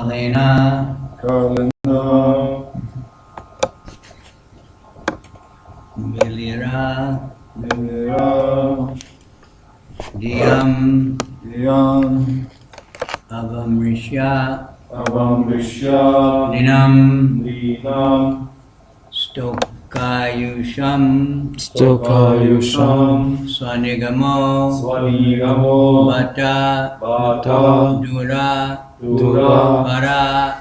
Kalena Milira Diyam Avamrishya Dinam Stokayusham Swanigamo Bata Dura Para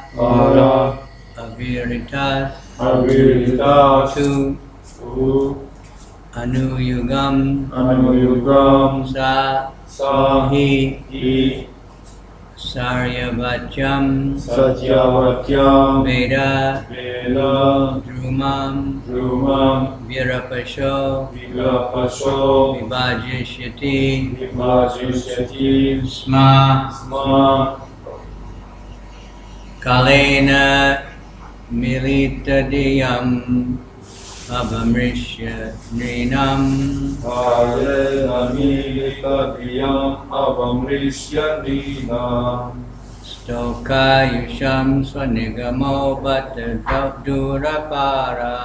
Aviritas Tu Anuyugam Sahi Saryavacham Veda Drumam Virapasho Vibhajishyati Sma Kalena Militadiyam Avamrishya Nrinam Stokayusham Swanigamo Batadurapara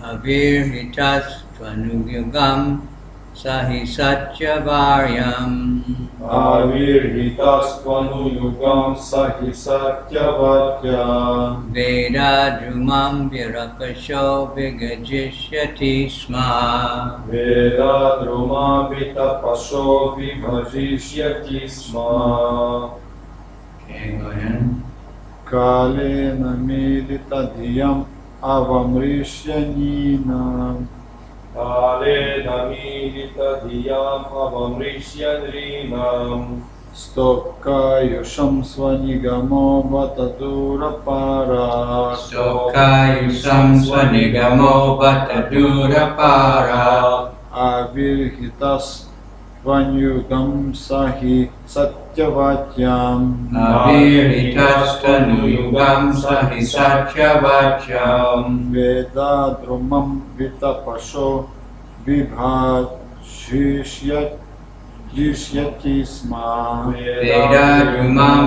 Avirhitas Tvanugam Sahi Satyavaryam Veda Drumam Virapasho Vigajishyati Sma Okay, go ahead. Kalena Militadiyam Avamrishyanina Stokayusham Swanigamo Batadurapara Avirhitas Tvanuyugam Sahi Satyavatyam Veda Drumam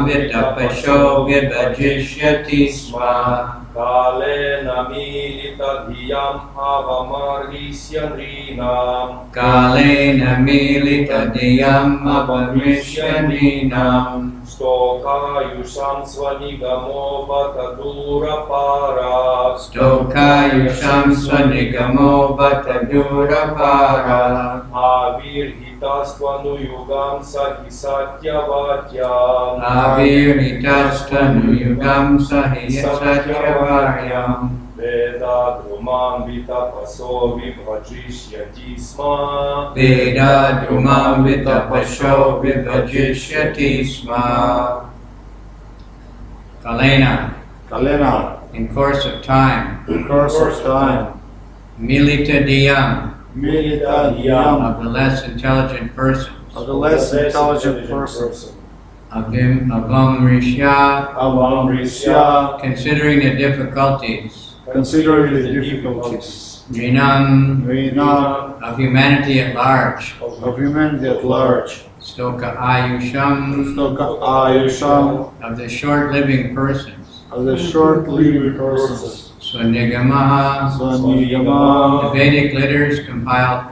Vitapasho Vibhajishyati Sma Kalena Militadiyam Avamrishyanrinam Stokayusham Swanigamo Batadurapara Avirhitas Tvanuyugam Sahi Satyavatyam Veda Drumam Vitapaso Vibhajishyati Sma Kalena in course of time Militadiyam of the less intelligent persons Avamrishya considering the difficulties Nrinam of humanity at large Stoka Ayusham of the short living persons Swanigamaha the Vedic literatures compiled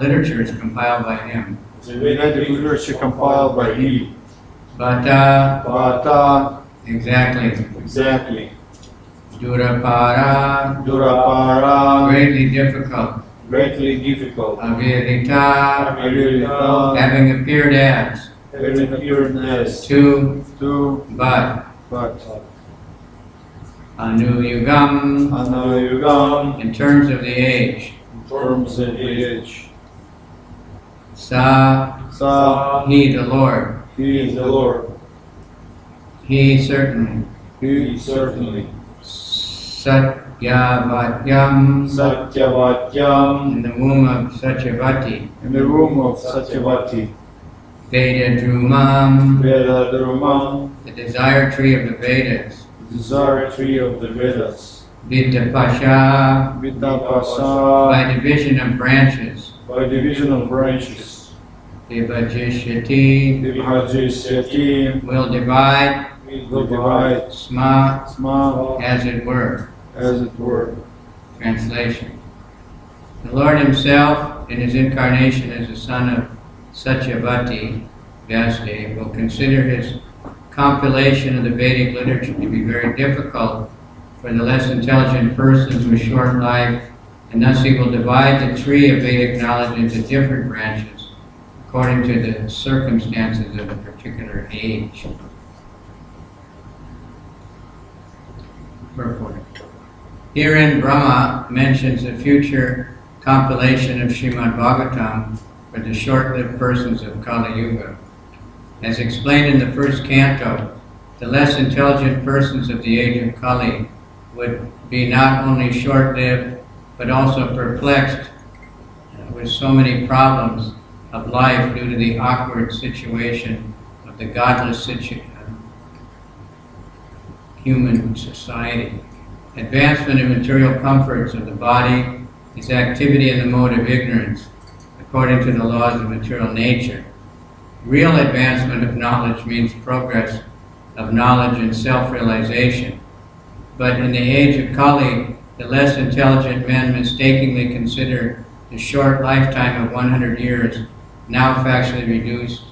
by him Bata exactly Durapara greatly difficult Avirita having appeared as to but Anuyugam in terms of the age Sa he the Lord he certainly Satyavatyam in the womb of Satyavati Veda Drumam the desire tree of the Vedas Vitapasha by division of branches vibhajishyati, vibhajisyati, will divide, will divide, sma, sma, as it were. as it were. Translation. The Lord Himself, in His incarnation as the son of Satyavati, Vyasadeva, will consider His compilation of the Vedic literature to be very difficult for the less intelligent persons with short life, and thus He will divide the tree of Vedic knowledge into different branches according to the circumstances of a particular age. Purport. Herein Brahma mentions the future compilation of Srimad Bhagavatam for the short-lived persons of Kali Yuga. As explained in the first canto, the less intelligent persons of the age of Kali would be not only short-lived but also perplexed with so many problems of life due to the awkward situation of the godless human society. Advancement of material comforts of the body is activity in the mode of ignorance, according to the laws of material nature. Real advancement of knowledge means progress of knowledge and self-realization. But in the age of Kali, the less intelligent men mistakenly consider the short lifetime of 100 years, now factually reduced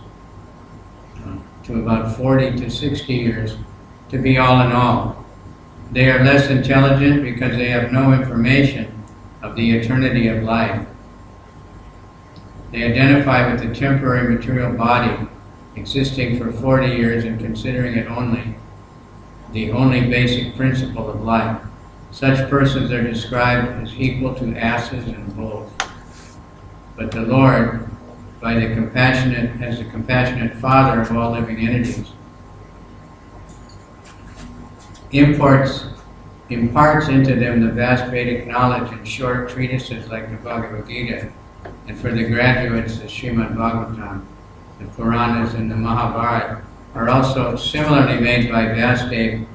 to about 40 to 60 years, to be all in all. They are less intelligent because they have no information of the eternity of life. They identify with the temporary material body existing for 40 years and considering it the only basic principle of life. Such persons are described as equal to asses and bulls. But the Lord, as the compassionate Father of all living entities, imparts into them the vast Vedic knowledge in short treatises like the Bhagavad Gita, and for the graduates, the Srimad Bhagavatam, the Puranas, and the Mahabharata are also similarly made by Vyasadeva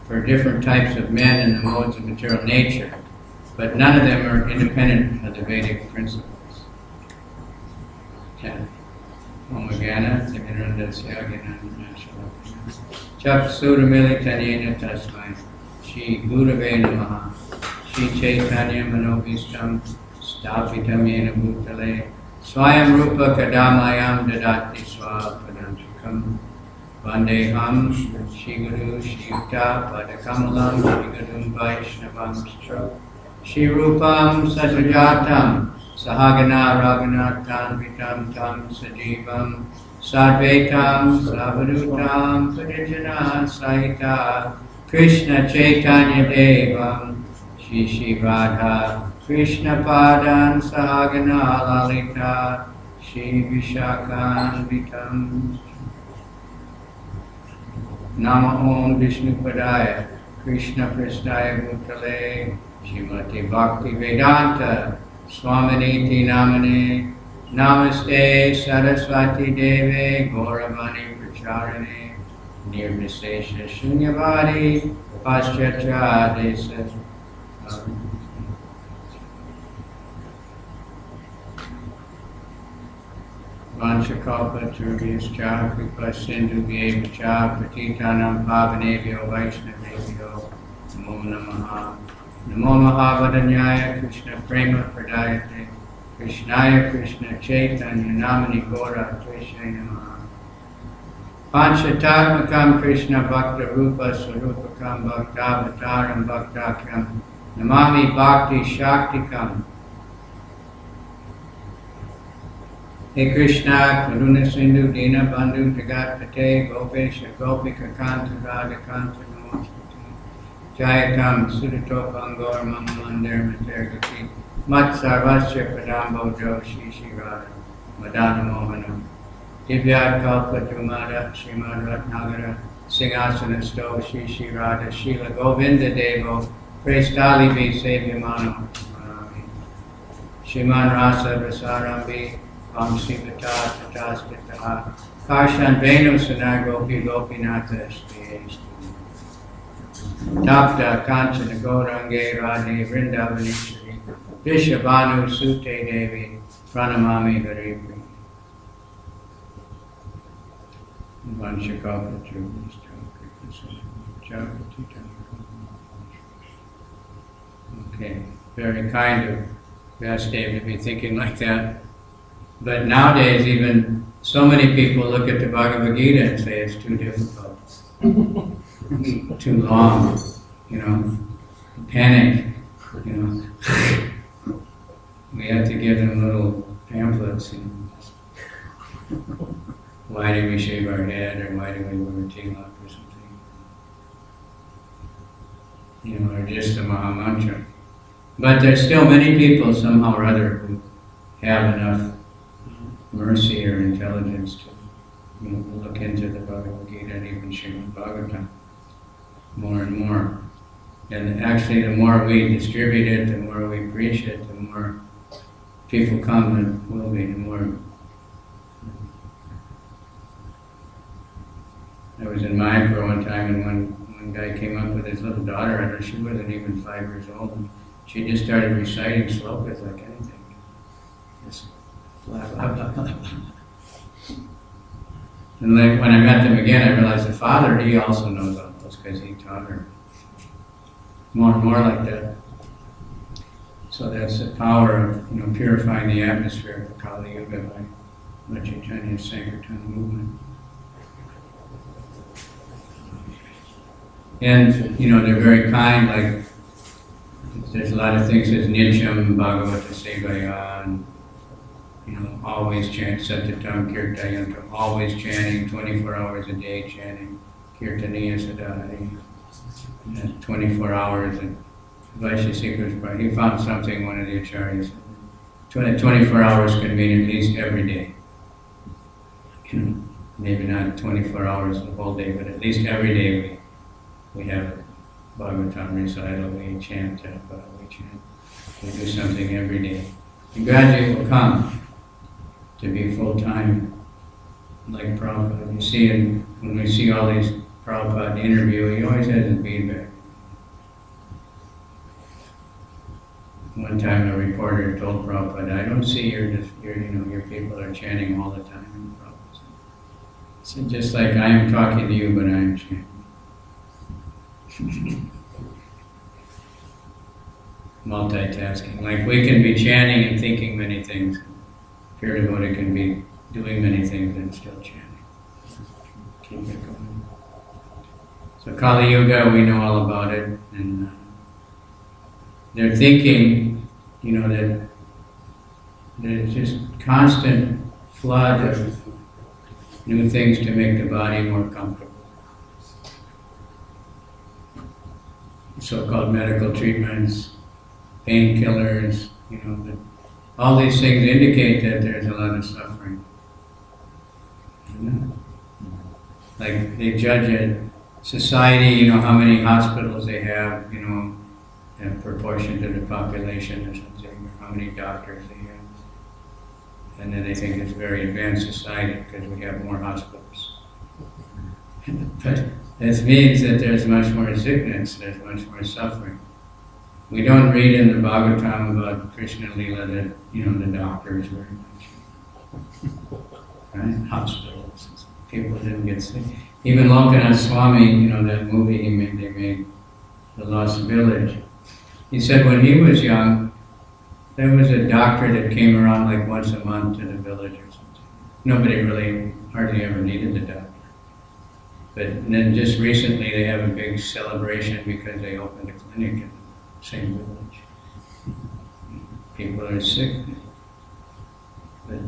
for different types of men in the modes of material nature, but none of them are independent of the Vedic principles. Om Gana Timirandasya Gnanam Chaksuramilitanyena Tasmai Shri Gurave Namaha Shri Chaitanya Manobhistam Stapitam Yena Bhutale Swayam Rupa Kadamayam Dadati Swapadantikam Vandeham Shri Guru Shri Yukta Padakamalam Shri Guru Vaishnavam Shri Rupam Sajajatam Sahagana Raghunatham Vitam Tam Sajivam Sadvaitam Savadutam Padijana Sahita Krishna Chaitanya Devam Shri Shri Radha Krishna Padan Sahagana Lalita Shri Vishakan Vitam Nama Om Vishnu Padaya Krishna Prasthaya Bhutale Srimati Bhakti Vedanta Swaminiti Namane Namaste Saraswati Deve Gauravani Pracharane Nirvisesha Shunyavadi Paschatya Desa Vanchakalpa Turvyascha Kripa Sindhu Vyevacha Patitanam Pavanebhyo Vaishnavebhyo Namo Namaha Namo Mahavadanyaya Krishna Prema Pradayate Krishnaya Krishna Chaitanya Namani Gora Tveshaya Namaha Panchatatmakam Krishna Bhakta Rupa Sarupakam Bhaktavataram Bhaktakyam Namami Bhakti Shaktikam. Hey Krishna, Karuna Sindhu, Dina Bandhu, Jagat Pate, Gopesha, Gopika Kanta, Radha Kanta, Namosvati, Jayatam, Sudatopa, Angor, Mama Mandir, Matergati, Mat Sarvasya, Padambo, Jo, Shishi Radha, Madana Mohanam, Divyat Kalpa, Tumada, Srimad Ratnagara, Singasana Sto, Shishi Radha, Shila Govinda Devo, Prestali Vi, Sevyamano, Shiman Rasa, Rasarambi, Vamsivata Tataspita Karshan Venu Sanar Gopi Gopinatha Sti Tapta Kanchana Gaurange Radhe Vrindavanishri Vishabhanu Sute Devi Pranamami Haribri. Okay, very kind of Vasudev to be thinking like that. But nowadays, even so many people look at the Bhagavad Gita and say it's too difficult, too long, panic, We have to give them little pamphlets, Why do we shave our head, or why do we wear tilak or something? Or just the Maha Mantra. But there's still many people somehow or other who have enough mercy or intelligence to look into the Bhagavad Gita and even Srimad Bhagavatam more and more. And actually, the more we distribute it, the more we preach it, the more people come and will be, the more. I was in Mayapur one time, and one guy came up with his little daughter, and she wasn't even 5 years old, and she just started reciting slokas like anything. Just blah, blah, blah, blah, blah. And then when I met them again, I realized the father, he also knows all those because he taught her more and more like that. So that's the power of purifying the atmosphere of the Kali Yuga by Lord Chaitanya's Sankirtan movement. And they're very kind. Like there's a lot of things as Nityam Bhagavata Sevaya, and always chant Satatam Kirtayantam, always chanting 24 hours a day, chanting Kirtaniya Sadhari. And that's 24 hours. And Vaishya he found something, one of the acharyas. 24 hours can mean at least every day. Maybe not 24 hours the whole day, but at least every day we have Bhagavatam recital, we chant japa, we do something every day. And gradually it will come to be full-time, like Prabhupada. You see, when we see all these Prabhupada interview, he always has his feedback. One time a reporter told Prabhupada, I don't see your people are chanting all the time. And Prabhupada said, just like I am talking to you, but I am chanting. Multitasking. Like we can be chanting and thinking many things. Pure devotee can be doing many things and still chanting. Keep it going. So Kali Yuga, we know all about it, and they're thinking, that there's just constant flood of new things to make the body more comfortable. So-called medical treatments, painkillers, but all these things indicate that there's a lot of suffering. Like they judge a society, how many hospitals they have, in proportion to the population or something, or how many doctors they have. And then they think it's a very advanced society because we have more hospitals. But this means that there's much more sickness, there's much more suffering. We don't read in the Bhagavatam about Krishna Lila that, the doctors very much. Right? Hospitals. People didn't get sick. Even Lokanath Swami, that movie they made, The Lost Village. He said when he was young, there was a doctor that came around like once a month to the village or something. Nobody really, hardly ever needed the doctor. But then just recently they have a big celebration because they opened a clinic in the same village. People are sick. But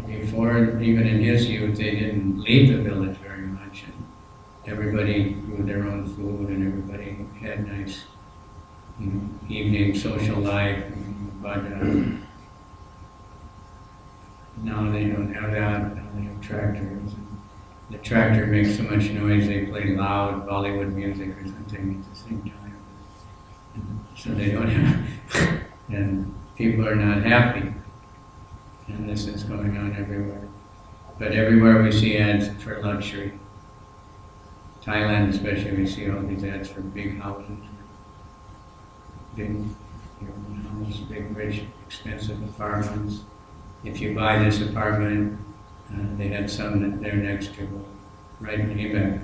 before, even in his youth, they didn't leave the village very much. And everybody grew their own food and everybody had nice evening social life. But now they don't have that. Now they have tractors. The tractor makes so much noise, they play loud Bollywood music or something at the same time. So they don't have, and people are not happy. And this is going on everywhere. But everywhere we see ads for luxury. Thailand especially, we see all these ads for big houses, big houses, big, rich, expensive apartments. If you buy this apartment, They had some there next to right in Quebec.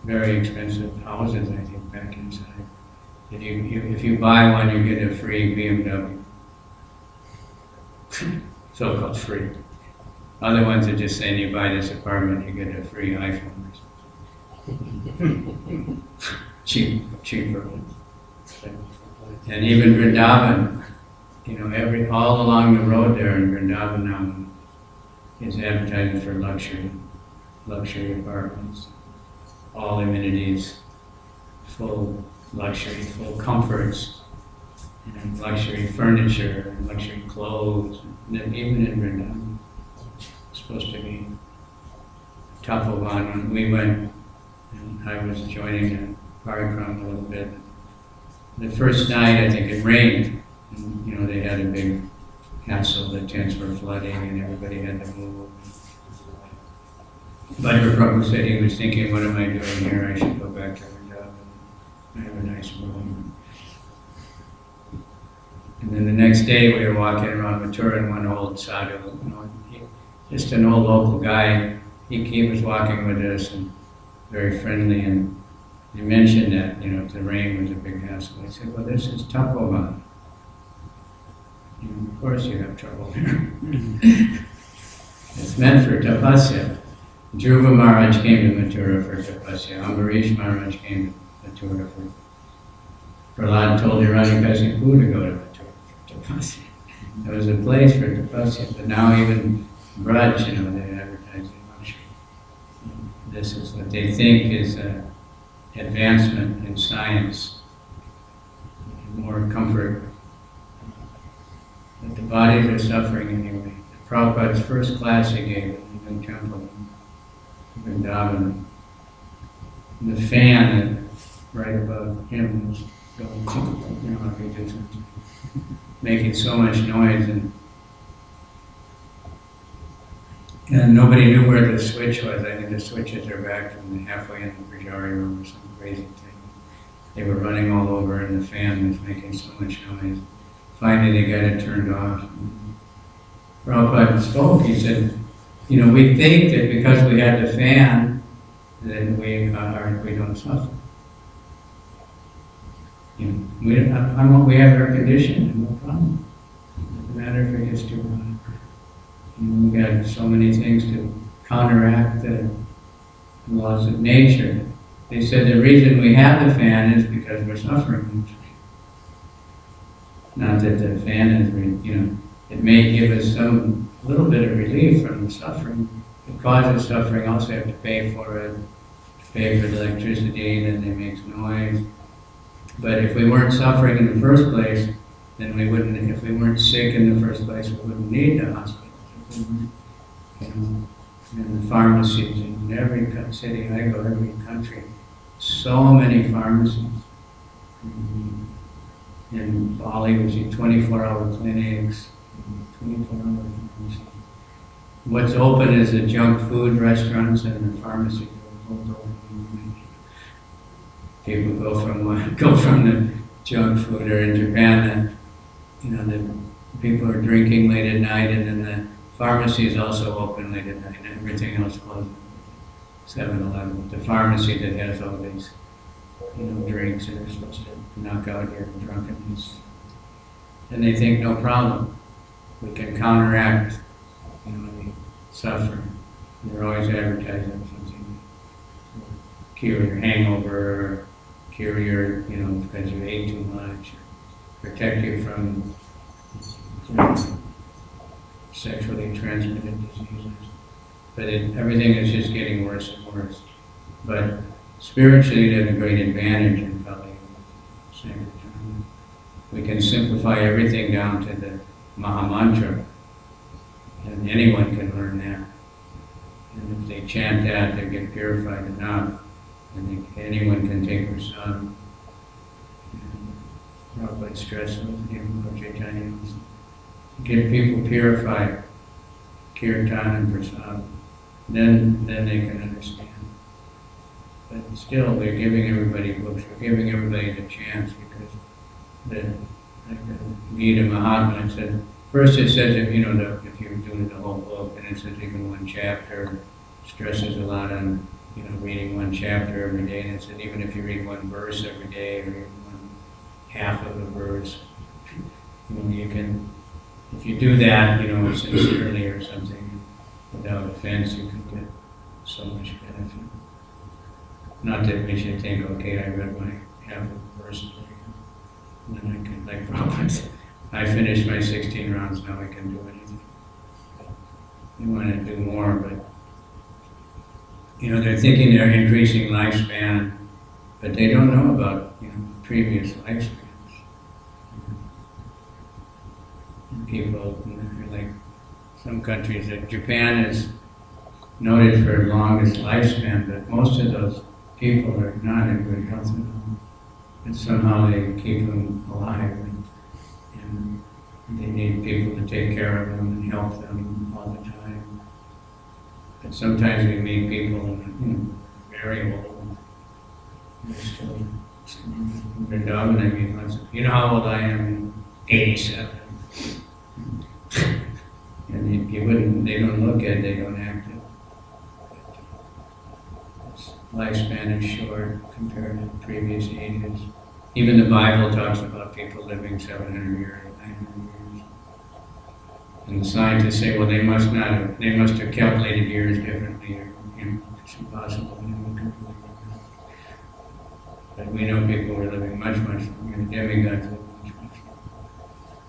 Very expensive houses, I think, back inside. If you buy one, you get a free BMW. So-called free. Other ones are just saying you buy this apartment, you get a free iPhone. Cheaper. And even Vrindavan, all along the road there in Vrindavan now is advertising for luxury apartments, all amenities, full luxury, full comforts, and luxury furniture, and luxury clothes. And then even in Vrindavan, it's supposed to be Tapovan. When we went, and I was joining the parikram a little bit. The first night, I think it rained, and they had a big hassle. The tents were flooding, and everybody had to move. Bhaira Prabhu said he was thinking, "What am I doing here? I should go back to Vrindavan. I have a nice room." And then the next day, we were walking around Mathura, and one old sadhu, just an old local guy, he was walking with us and very friendly, and he mentioned that, if the rain was a big hassle. I said, "Well, this is Tapovan. Of course you have trouble here." It's meant for tapasya. Dhruva Maharaj came to Mathura for tapasya. Ambarish Maharaj came to Mathura for Prahlad told Hiranyakashipu to go to Mathura for tapasya. There was a place for tapasya, but now even Braj, they advertise it much. This is what they think is advancement in science, more comfort. But the bodies are suffering anyway. Prabhupada's first class he gave in the new temple in Vrindavan, the fan right above him was going, making so much noise, and nobody knew where the switch was. I think the switches are back from halfway in the Pujari room or some crazy thing. They were running all over, and the fan was making so much noise. Finally, they got it turned off. Prabhupada spoke. He said, we think that because we had the fan, that we don't suffer. We have air conditioning, no problem. It doesn't matter if it gets too hot. We got so many things to counteract the laws of nature. They said the reason we have the fan is because we're suffering. Not that the fan is, it may give us some little bit of relief from the suffering. The cause of suffering also have to pay for it, pay for the electricity, and then it makes noise. But if we weren't suffering in the first place, then we wouldn't. If we weren't sick in the first place, we wouldn't need the hospital. In the pharmacies in every city I go, every country, so many pharmacies. In Bali, we see 24-hour clinics, 24-hour pharmacies. What's open is the junk food restaurants and the pharmacy. People go from the junk food, or in Japan, the people are drinking late at night, and then the pharmacy is also open late at night, and everything else closed. 7-Eleven, the pharmacy that has all these, drinks that are supposed to knock out your drunkenness. And they think, no problem, we can counteract, the suffering. They're always advertising something, cure your hangover, or cure your, because you ate too much, or protect you from sexually transmitted diseases. But everything is just getting worse and worse. But spiritually, there's a great advantage in Kali Yuga. We can simplify everything down to the Mahamantra, and anyone can learn that. And if they chant that, they get purified enough, and anyone can take prasad. Prabhupada stressed with him, Chaitanya, get people purified, kirtan and prasad. Then they can understand. But still, we're giving everybody books. We're giving everybody the chance, because like the Gita Mahatma said, first it says if you know if you're doing the whole book, and it says even one chapter stresses a lot on reading one chapter every day, and it says even if you read one verse every day or even one half of a verse, you can, if you do that, sincerely or something, without offense, you can get so much benefit. Not that we should think, okay, I read my half of a verse today, and then I can, like Prabhupada, I finished my 16 rounds, now I can do anything. You want to do more, but they're thinking they're increasing lifespan, but they don't know about previous lifespans. And people, like some countries, like Japan is noted for longest lifespan, but most of those people are not in good health at all. And somehow they keep them alive, and they need people to take care of them and help them all the time. But sometimes we meet people very old. They're still Vrindavan, I mean, lots of, how old I am? 87. And you wouldn't, they don't look at it, they don't act it. Lifespan is short compared to previous ages. Even the Bible talks about people living 700 years, 900 years. And the scientists say, well, they must have calculated years differently, or it's impossible. But we know people who are living much, much longer. The demigods live much, much longer.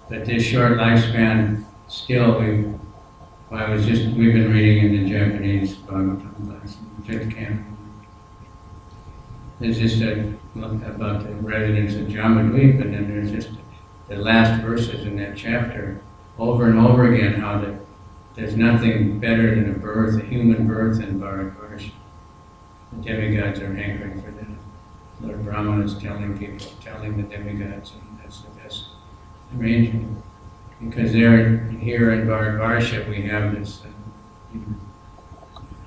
But this short lifespan, still, we've been reading in the Japanese Bhagavatam class, in the 5th canon. There's just about the residents of Jamadweep, and then there's just the last verses in that chapter, over and over again, how there's nothing better than a human birth in Bharatvarsha. The demigods are hankering for that. Lord Brahma is telling the demigods, and that's the best arrangement. Because here in Bharatvarsha we have this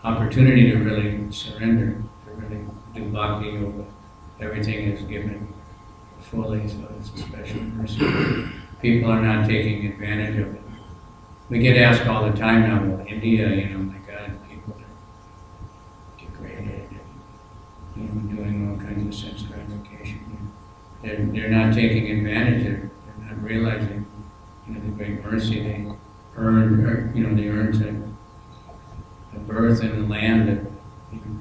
opportunity to really surrender, to really do bhakti yoga. Everything is given fully, so it's a special mercy. People are not taking advantage of it. We get asked all the time now, well, India, my God, people are degraded, and, doing all kinds of sense gratification. They're not taking advantage of it. They're not realizing, the great mercy they earned, they earned a birth in the land of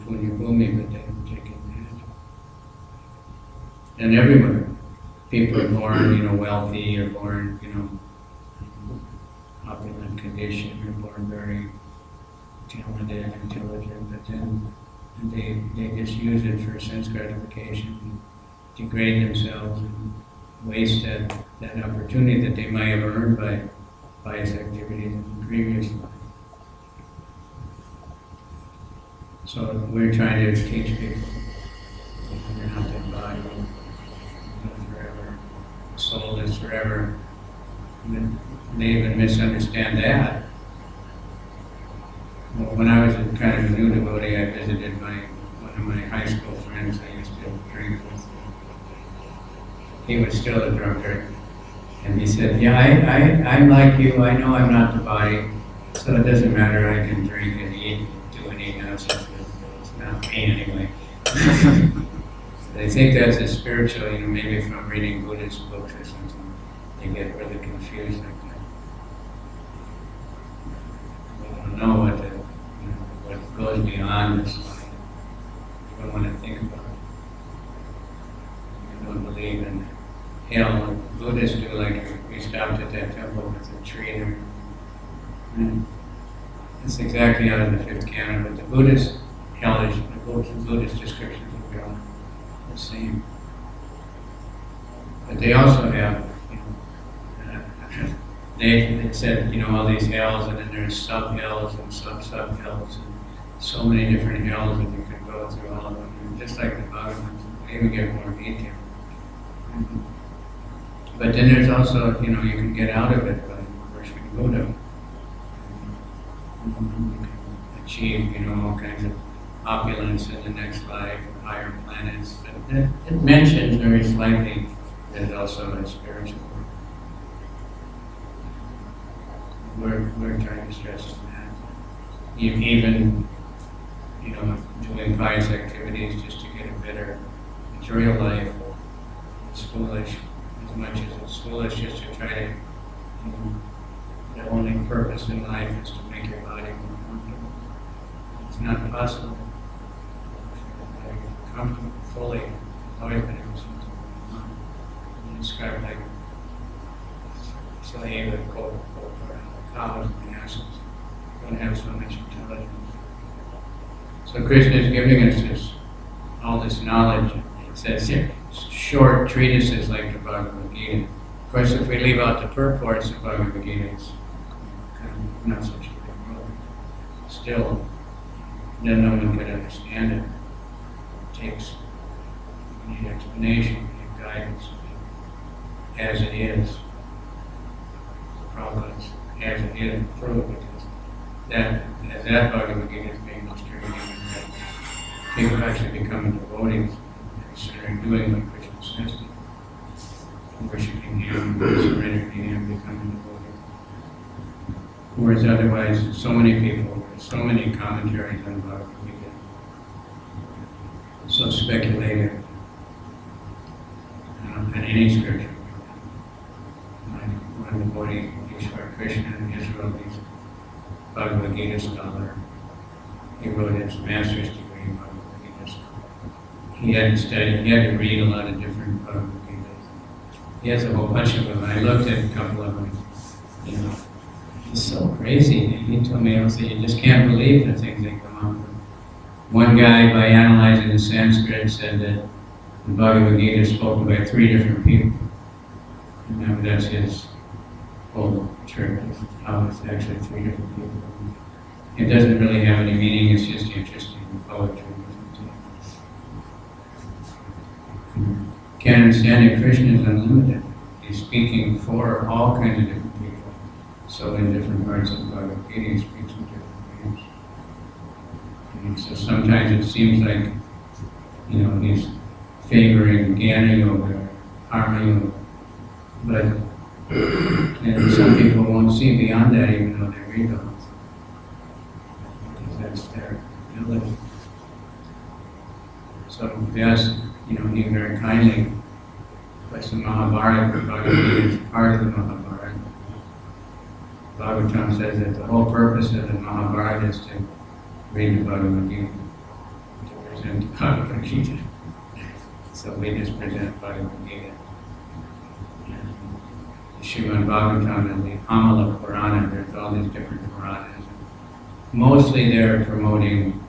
Punya Bhumi, but they don't take advantage. And everywhere, people are born, wealthy, or born, opulent condition, or born very talented, intelligent, but then they just use it for sense gratification, and degrade themselves, and waste that opportunity that they might have earned by his activities in the previous life. So we're trying to teach people you're not that body, live forever, the soul is forever. And they even misunderstand that. Well, when I was a kind of new devotee, I visited one of my high school friends I used to drink with. He was still a drunkard, and he said, yeah, I'm like you, I know I'm not the body, so it doesn't matter, I can drink and eat, do anything else, it's not me anyway. They think that's a spiritual, maybe from reading Buddhist books or something, they get really confused like that. They don't know what goes beyond this life. They don't want to think about it. They don't believe in hell. Buddhists do, like we stopped at that temple with a tree there. And it's exactly out of the 5th canon, but the Buddhist hell is, the Buddhist descriptions of hell are the same. But they also have, they said, all these hells, and then there's sub-hells and sub-sub-hells, and so many different hells that you can go through all of them. And just like the Bhagavatam, they even get more detail. But then there's also, you can get out of it by worshiping Buddha. You can achieve, all kinds of opulence in the next life, or higher planets. But it mentions very slightly that it's also a spiritual work. we're trying to stress on that. Even, doing pious activities just to get a better material life is foolish, as much as it's foolish just to try to, the only purpose in life is to make your body more comfortable. It's not possible to make it comfortable fully. It's always been able to describe like a slave that cows and asses don't have so much intelligence. So Krishna is giving us all this knowledge. It says here, short treatises like the Bhagavad Gita. Of course, if we leave out the purports of Bhagavad Gita, it's kind of not such a big deal. Still, then no one could understand it. You need explanation, you need guidance, as it is. Prabhupada's as it is proved, because as that Bhagavad Gita is being distributed, people actually becoming devotees, considering doing what Krishna says to them, worshipping Him, surrendering to Him, becoming devotees. Whereas otherwise, so many people, so many commentaries on Bhagavad Gita, so speculative, on any scripture. Like one devotee, Ishwar Krishna in Israel, he's a Bhagavad Gita scholar. He wrote his master's degree in Bhagavad Gita. He had to study, he had to read a lot of different Bhagavad Gitas. He has a whole bunch of them. I looked at a couple of them. It's so crazy. He told me, you just can't believe the things they come up with. One guy, by analyzing the Sanskrit, said that the Bhagavad Gita is spoken by 3 different people. And that's his whole church, how it's actually 3 different people. It doesn't really have any meaning, it's just interesting poetry. Can't understand that Krishna is unlimited. He's speaking for all kinds of different people. So in different parts of the Bhagavad Gita, he speaks in different ways. And so sometimes it seems like, he's favoring Jnana Yoga or Karma Yoga. But and some people won't see beyond that even though they read those. Because that's their ability. So Vyasa, he very kindly puts the Mahabharata, the Bhagavad Gita is part of the Mahabharata. Bhagavatam says that the whole purpose of the Mahabharata is to read the Bhagavad Gita, to present the Bhagavad Gita. So we just present Bhagavad Gita. And the Srimad Bhagavatam and the Amala Purana, there's all these different Puranas. Mostly they're promoting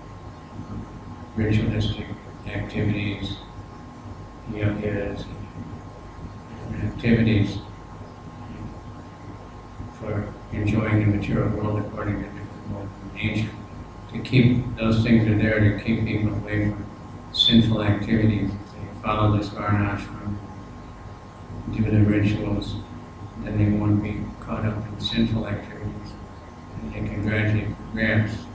ritualistic activities, yagas, different activities for enjoying the material world according to different modes of nature. To keep, those things are there to keep people away from sinful activities. If they follow this varnashram, do the rituals, then they won't be caught up in sinful activities, and they can gradually progress.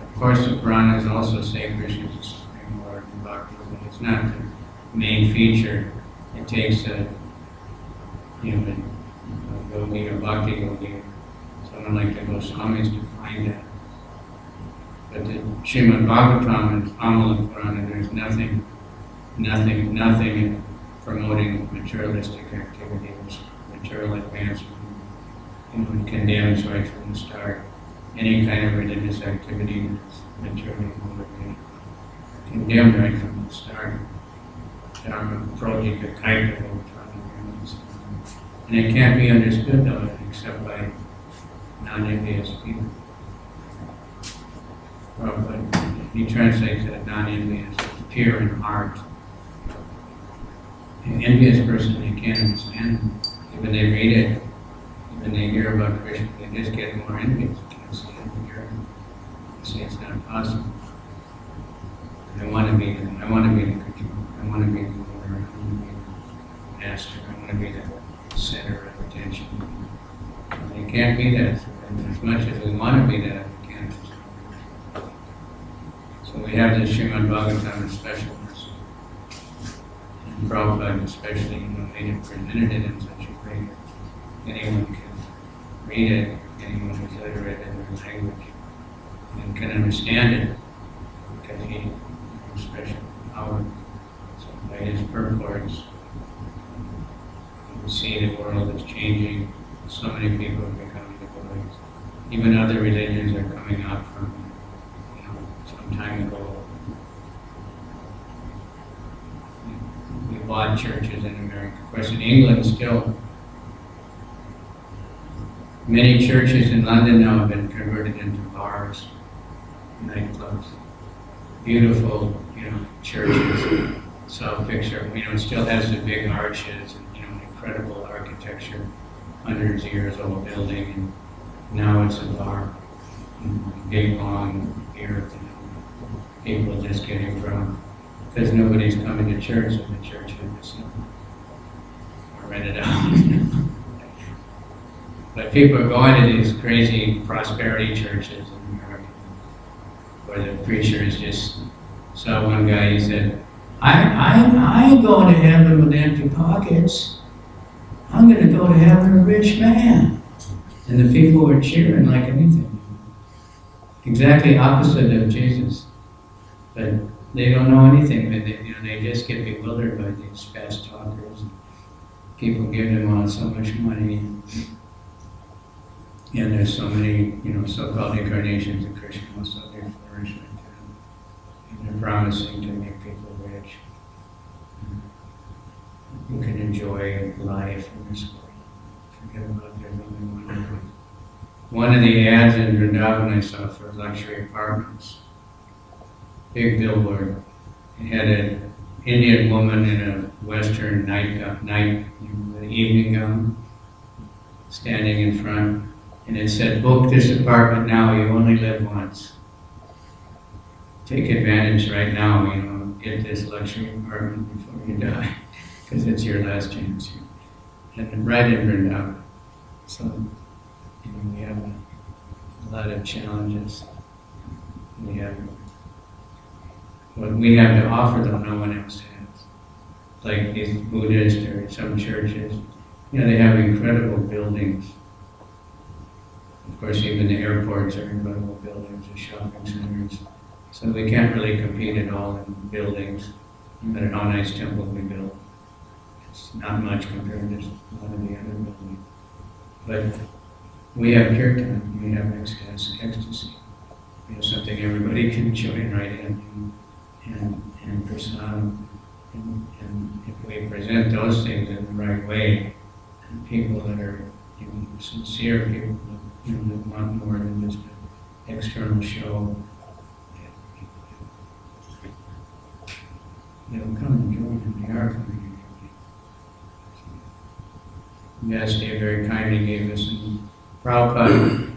Of course, the Puranas also say Krishna is the Supreme Lord in Bhakti, but it's not the main feature. It takes a yogi or bhakti yogi, someone like the Goswamis to find that. But the Srimad Bhagavatam and Amala Purana, there's nothing in promoting materialistic activities, material advancement. It condemns right from the start any kind of religious activity that's materially motivated. Condemned right from the start. Dharma projika kaita. And it can't be understood though except by non-envious people. But he translates that non-envious as pure in heart. An envious person, they can't understand him. Even they read it, even they hear about Krishna, they just get more envious. They can't stand to hear him. They say it's not possible. I want to be the controller. I want to be the ruler. I want to be the master. I want to be the center of attention. And they can't be that. And as much as we want to be that, we can't. So we have this Srimad Bhagavatam special mercy. And Prabhupada especially, made it, presented it in such a way that anyone can read it, anyone who's literate in their language and can understand it, because he has special power. So by his purports, you see the world is changing. So many people are becoming devotees. Even other religions are coming up from, some time ago. We bought churches in America. Of course, in England still, many churches in London now have been converted into bars, nightclubs. Beautiful, churches. So a picture, it still has the big arches and, incredible architecture, hundreds of years old building, and now it's a bar. Big, long beer, people just getting drunk because nobody's coming to church, and the church is rented out. But people are going to these crazy prosperity churches in America, where the preacher is just, saw one guy, he said, I ain't going to heaven with empty pockets. I'm going to go to heaven a rich man. And the people were cheering like anything. Exactly opposite of Jesus. But they don't know anything. They just get bewildered by these fast talkers. People give them all so much money. And there's so many, so-called incarnations of Krishna, so they flourish like that. And they're promising to make people rich. You can enjoy life in this world. Forget about there's only one life. One of the ads in Vrindavan I saw for luxury apartments, big billboard. It had an Indian woman in a Western evening gown, standing in front, and it said, "Book this apartment now. You only live once. Take advantage right now. Get this luxury apartment before you die, because it's your last chance." And right in Vrindavan. So, we have a lot of challenges. We have what we have to offer, though no one else has. Like these Buddhists or some churches, they have incredible buildings. Of course, even the airports are incredible buildings, the shopping centers. So we can't really compete at all in buildings, no matter how nice temple we build. It's not much compared to a lot of the other buildings. But we have kirtan, we have ecstasy. We have something everybody can join right in, and prasadam. And if we present those things in the right way, and people that are sincere, people that want more than just an external show, they'll come and join, and they are coming and joining. Vyasdev very kindly gave us some Prabhupada.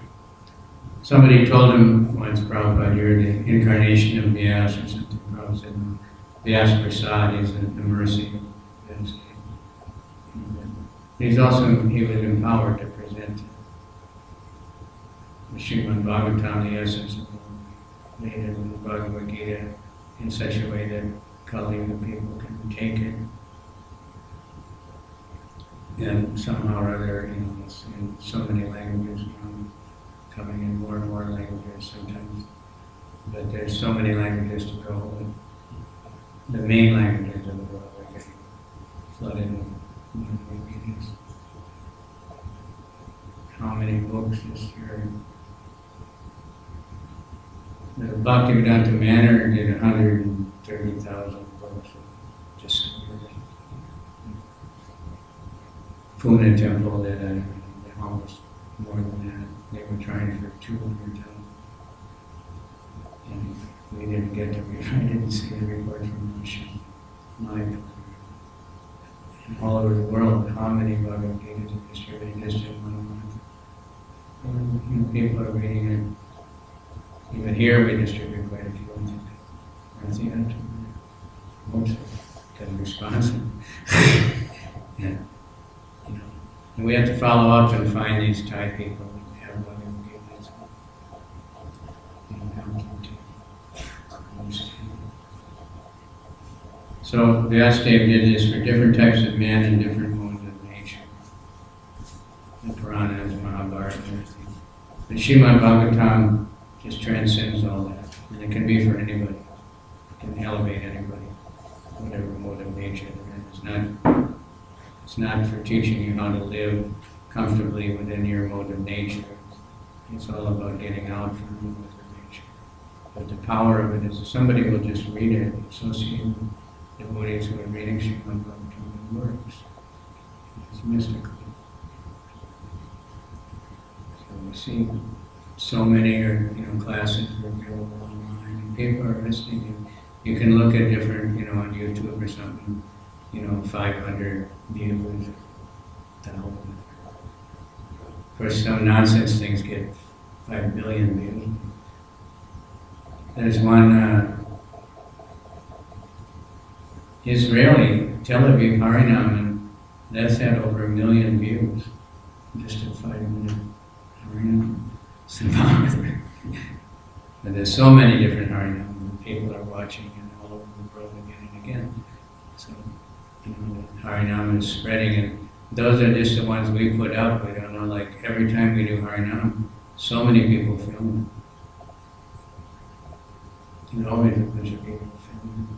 Somebody told him once, Prabhupada, you're the incarnation of Vyas or something. Prabhupada said, no, Vyas Prasad is the mercy of Vyasdev. He was empowered to present the Srimad Bhagavatam, the essence of the Vedas and the Bhagavad Gita, in such a way that Kali people can take it. And somehow or other, it's in so many languages now, coming in more and more languages sometimes. But there's so many languages to go. The main languages of the world are getting flooded with Vedas. How many books this year? The Bhaktivedanta Manor did 130,000 books of discovery. Pune Temple did almost more than that. They were trying for 200,000. And we didn't get to read. I didn't see the report from Russia. And all over the world, how many Bhagavad Gitas are distributed just in 1 month? And, people are reading it. Even here we distribute quite a few. I think I hope so, because responsive. Yeah. And we have to follow up and find these Thai people and have Bhagavad Gitas. Help them to understand. So Vyasadeva did this for different types of men and different modes of nature. The Puranas, Mahabharata, The Srimad Bhagavatam just transcends all that, and it can be for anybody. It can elevate anybody, whatever mode of nature they're in. It's not for teaching you how to live comfortably within your mode of nature. It's all about getting out from the mode of nature. But the power of it is if somebody will just read it, associate with devotees who are reading Srimad Bhagavatam, it works. It's mystical. So we see so many classes are available online, and people are listening. You can look at different, on YouTube or something, 500 views, 1,000. Of course, some nonsense things get 5 billion views. There's one Israeli Tel Aviv Harinam, and that's had over 1 million views, just a 5-minute Harinam. But there's so many different Harinam, and people are watching it all over the world again and again. So, the Harinam is spreading, and those are just the ones we put up. We don't know, like every time we do Harinam, so many people film it. There's always a bunch of people filming it.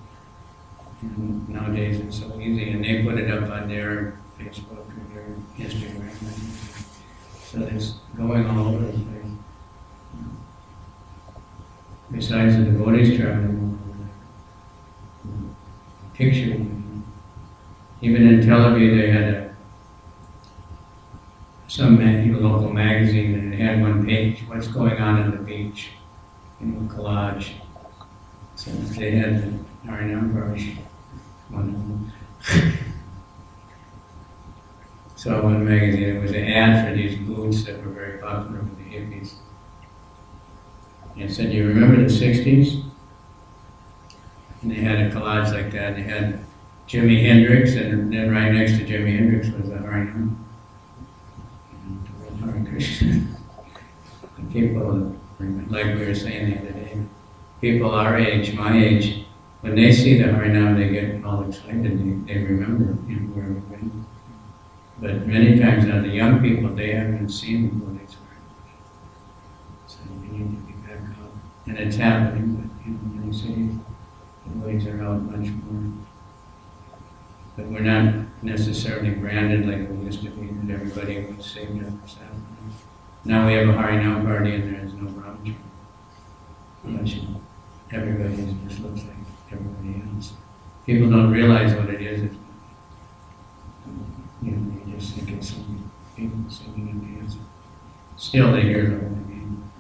And nowadays it's so easy, and they put it up on their Facebook or their Instagram. So it's going all over the place. Besides the devotees traveling over there, pictures. Even in Tel Aviv, they had some local magazine, and it had one page, what's going on the beach, collage. So they had the Harinam party, one of them. Saw one magazine, it was an ad for these boots that were very popular with the hippies. And it said, you remember the 60s? And they had a collage like that. They had Jimi Hendrix, and then right next to Jimi Hendrix was the Harinam. Hare Krishna. And people, like we were saying the other day, people our age, my age, when they see the Harinam, they get all excited. They remember where we've been. But many times now, the young people, they haven't seen the devotees very much. So we need to be back out. And it's happening, but in many cities, the devotees are out much more. But we're not necessarily branded like we used to be, that everybody was saved up for Saturday. Now we have a Harinam party and there is no brahmachari. Everybody just looks like everybody else. People don't realize what it is. They just think it's some people singing and dancing. Still they hear the whole name.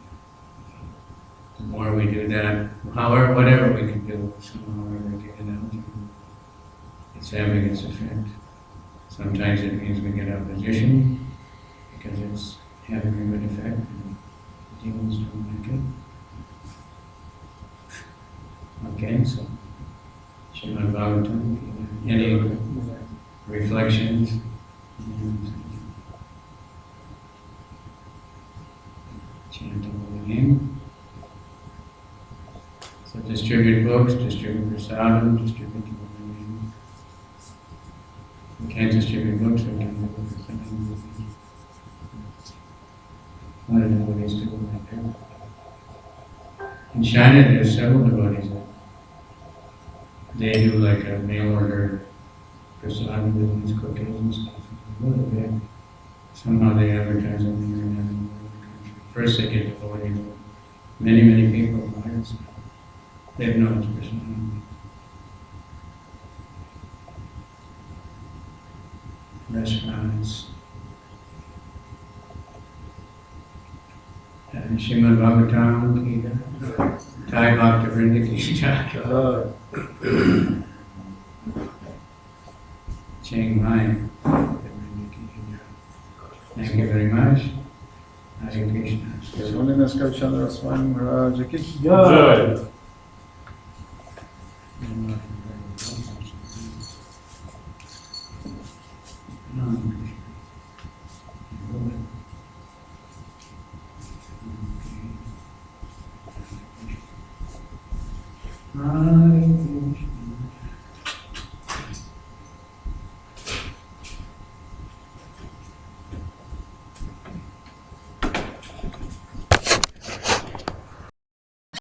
The more we do that, however, whatever we can do, somehow we get it out. It's having its effect. Sometimes it means we get opposition because it's having a good effect and demons don't like it. Okay, so Srimad Bhagavatam, any reflections? Chant the holy name. So distribute books, distribute prasadam, distribute the holy name. We can't distribute books, we can do prasadam. A lot of devotees do like that. In China, there's several devotees that they do like a mail order prasadam business, cookies and stuff. Really big. Somehow they advertise on the internet in the country. First they get devotees, many, many people buy it. They have no prasadam. Restaurants. And Srimad Bhagavatam ki jai. Thai Bhakta Vrinda ki jai. Chiang Mai. Thank you very much. Hare Krishna. His Holiness Kavichandra Swami Maharaj ki Jai. Jai.